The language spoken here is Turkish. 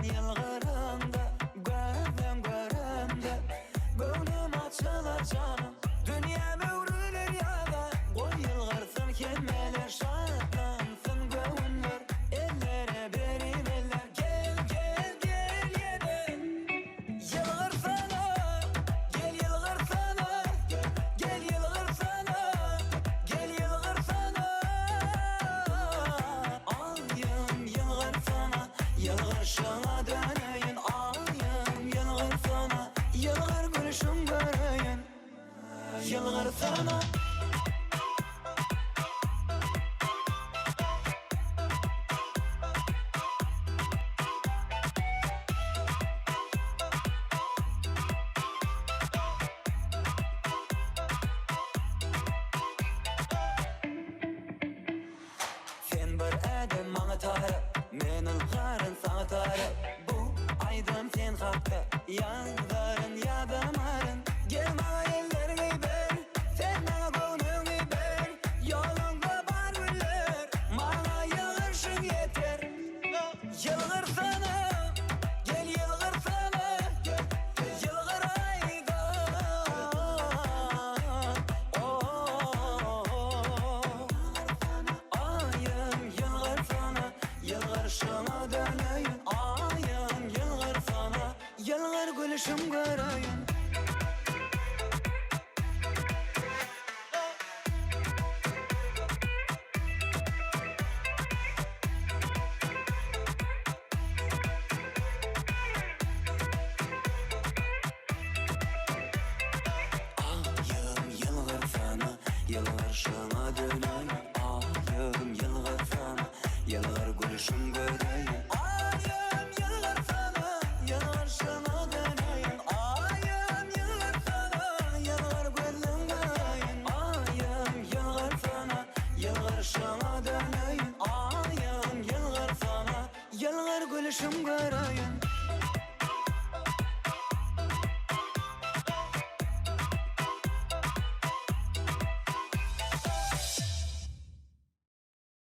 yılgırında görüm gönlüm açılır canım. Dünya mevrilir yada o yılgırsın kemmeler şatlansın gönüller ellere berim eller gel yedim yılgırsana gel yılgırsana gel yılgırsana gel yılgırsana ayım yılgırsana yılgırşına döneyim ayım yılgırsana yılgır gülüşüm göreyim yılgırsana. Sen bir edim maňa tarap, men ılgaryn saňa tarap. Bu aýdym sen hakda, ýazlaryn ýazamaryn. Gel maňa ellerimi ber, sen maňa gönlüňi ber. Ýolunda bar güller, maňa ýygyrşyň ýeter. Ýylgyrsana, gel ýylgyrsana, ýylgyr aýda. Ayım yılgırsana, yılgırşına döneyim. Ayım yılgırsana, yılgır gülüşüm göreyim. Ayım yılgırsana, yılgırşına döneyim. Ayım yılgırsana, yılgır gülüşüm göreyim. Ayım yılgırsana, yılgırşına döneyim. Ayım yılgırsana, yılgır gülüşüm göreyim. Ayım yılgırsana, yılgırşına döneyim. Ayım yılgırsana, yılgır gülüşüm göreyim.